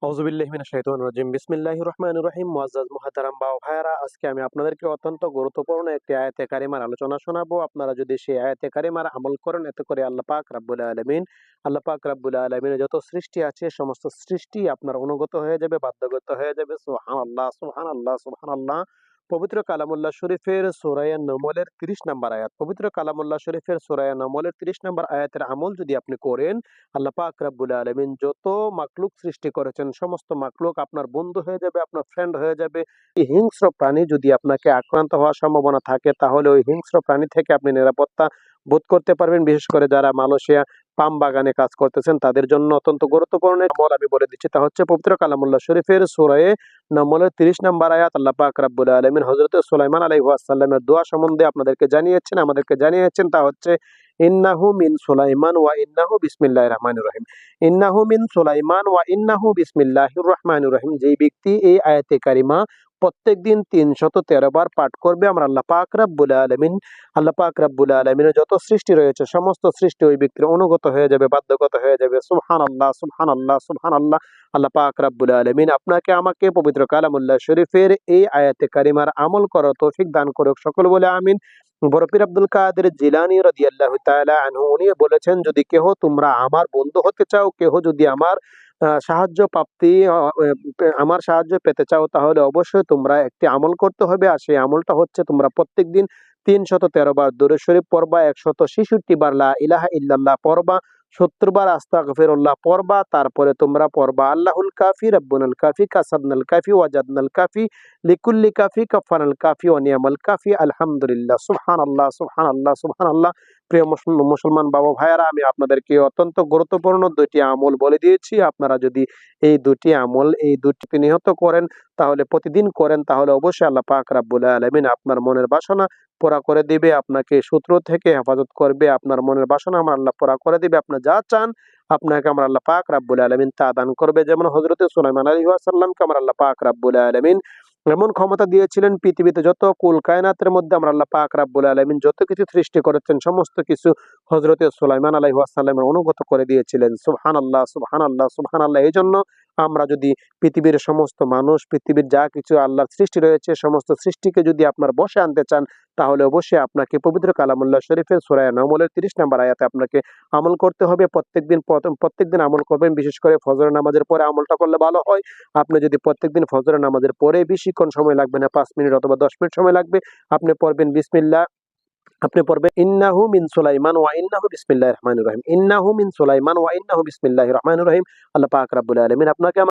আউযুবিল্লাহি মিনাশ শাইতানির রাজিম। বিসমিল্লাহির রহমানির রহিম। মুআজ্জাজ মুহতারাম বাবা ভাইয়েরা, আজকে আমি আপনাদেরকে অত্যন্ত গুরুত্বপূর্ণ একটি আয়াতে কারিমার আলোচনা শোনাবো। আপনারা যদি সেই আয়াতে কারিমার আমল করেন, এতে করে আল্লাহ পাক রাব্বুল আলামিনের যত সৃষ্টি আছে সমস্ত সৃষ্টি আপনার অনুগত হয়ে যাবে, বাধ্যগত হয়ে যাবে। সুবহানাল্লাহ, সুবহানাল্লাহ, সুবহানাল্লাহ। পবিত্র কালামুল্লাহ শরীফের সূরা নমলের ৩০ নম্বর আয়াত। পবিত্র কালামুল্লাহ শরীফের সূরা নমলের ৩০ নম্বর আয়াতের আমল যদি আপনি করেন, আল্লাহ পাক রাব্বুল আলামিন যত মাখলুক সৃষ্টি করেছেন সমস্ত মাখলুক আপনার বন্ধু হয়ে যাবে, আপনার ফ্রেন্ড হয়ে যাবে। এই হিংস্র প্রাণী যদি আপনাকে আক্রান্ত হওয়ার সম্ভাবনা থাকে, তাহলে ওই হিংস্র প্রাণী থেকে আপনি নিরাপত্তা বোধ করতে পারবেন। বিশেষ করে যারা মালয়েশিয়া পাম বাগানে কাজ করতেছেন তাদের জন্য অত্যন্ত গুরুত্বপূর্ণ আমল আমি বলে দিচ্ছি। তা হচ্ছে পবিত্র কালামুল্লাহ শরীফের সূরা নমলের ৩০ নম্বর আয়াত। আল্লাহ পাক রাব্বুল আলামিন হযরত সুলাইমান আলাইহিস সালামের দোয়া সম্বন্ধে আমাদেরকে জানিয়েছেন। তা হচ্ছে ইন্নাহু মিন সুলাইমান ওয়া ইন্নাহু বিসমিল্লাহির রহমানির রহিম। ইন্নাহু মিন সুলাইমান ওয়া ইন্নাহু বিসমিল্লাহির রহমানির রহিম। যেই ব্যক্তি এই আয়াতে কারিমা প্রত্যেকদিন ৩১৩ বার পাঠ করবে, আমরা আল্লাহ পাক রাব্বুল আলামিনের যত সৃষ্টি রয়েছে সমস্ত সৃষ্টি ওই ব্যক্তির অনুগত হয়ে যাবে, বাধ্যগত হয়ে যাবে। সুবহানাল্লাহ, সুবহানাল্লাহ, সুবহানাল্লাহ। আল্লাহ পাক রাব্বুল আলামিন আপনাকে আমাকে পবিত্র কালামুল্লাহ শরীফের এই আয়াতে কারিমার আমল করার তৌফিক দান করুক। সকল বলে আমিন। বড় পীর আব্দুল কাদের জিলানী রাদিয়াল্লাহু তাআলা আনহু উনি বলেছেন, যদি কেহ তোমরা আমার বন্ধু হতে চাও, কেহ যদি আমার সাহায্য প্রাপ্তি আমার সাহায্য পেতে চাও, তাহলে অবশ্যই তোমরা একটি আমল করতে হবে। আর সেই আমলটা হচ্ছে তোমরা প্রত্যেকদিন ৩১৩ বার দুরূদ শরীফ পড়বা, ১৬৬ বার লা ইলাহা ইল্লাল্লাহ পড়বা, ৭০ বার আস্তাগফিরুল্লাহ পড়বা। তারপরে তোমরা পড়বা আল্লাহুল কাফি রাব্বুনাল কাফি কাসাবনাল কাফি ওয়াজাদনাল কাফি লিকুল্লি কাফি কাফানাল কাফি ওয়া নিয়ামাল কাফি আলহামদুলিল্লাহ। সুবহানাল্লাহ, সুবহানাল্লাহ, সুবহানাল্লাহ। প্রিয় মুসলমান বাবা ভাইয়েরা, আমি আপনাদেরকে অত্যন্ত গুরুত্বপূর্ণ ২টি আমল বলে দিয়েছি। আপনারা যদি এই ২টি আমল এই ২টি নিয়ত করেন, তাহলে প্রতিদিন করেন, তাহলে অবশ্যই আল্লাহ পাক রাব্বুল আলামিন আপনার মনের বাসনা পুরা করে দিবে, আপনাকে শত্রু থেকে হেফাজত করবে। আপনার মনের বাসনা আমার আল্লাহ পুরা করে দিবে। আপনি যা চান আপনাকে আমার আল্লাহ পাক রাব্বুল আলামিন তা দান করবে। যেমন হযরত সুলাইমান আলাইহিস সালামকে আমার আল্লাহ পাক রাব্বুল আলামিন এমন ক্ষমতা দিয়েছিলেন, পৃথিবীতে যত কুল কায়নাতের মধ্যে আমার আল্লাহ পাক রাব্বুল আলামিন যত কিছু সৃষ্টি করেছেন সমস্ত কিছু হযরত সুলাইমান আলাইহিস সালামের অনুগত করে দিয়েছিলেন। সুবহানাল্লাহ, সুবহানাল্লাহ, সুবহানাল্লাহ। এইজন্য আমরা যদি পৃথিবীর সমস্ত মানুষ, পৃথিবীর যা কিছু আল্লাহর সৃষ্টি রয়েছে সমস্ত সৃষ্টিকে যদি আপনার বশে আনতে চান, তাহলে অবশ্যই আপনাকে পবিত্র কালামুল্লাহ শরীফের সূরা নমলের ৩০ নম্বর আয়াতে আপনাকে আমল করতে হবে। প্রত্যেকদিন আমল করবেন। বিশেষ করে ফজরের নামাজের পরে আমলটা করলে ভালো হয়। আপনি যদি প্রত্যেকদিন ফজরের নামাজের পরে, বেশিক্ষণ সময় লাগবে না, ৫ মিনিট অথবা ১০ মিনিট সময় লাগবে, আপনি পড়বেন বিসমিল্লাহ, আপনি পড়বেন ইন্নাহু মিন সুলাইমান ওয়া ইন্নাহু বিসমিল্লাহির রহমানির রহিম। ইন্নাহু মিন সুলাইমান ওয়া ইন্নাহু বিসমিল্লাহির রহমানির রহিম। আল্লাহ পাক রাব্বুল আলামিন আপনাকে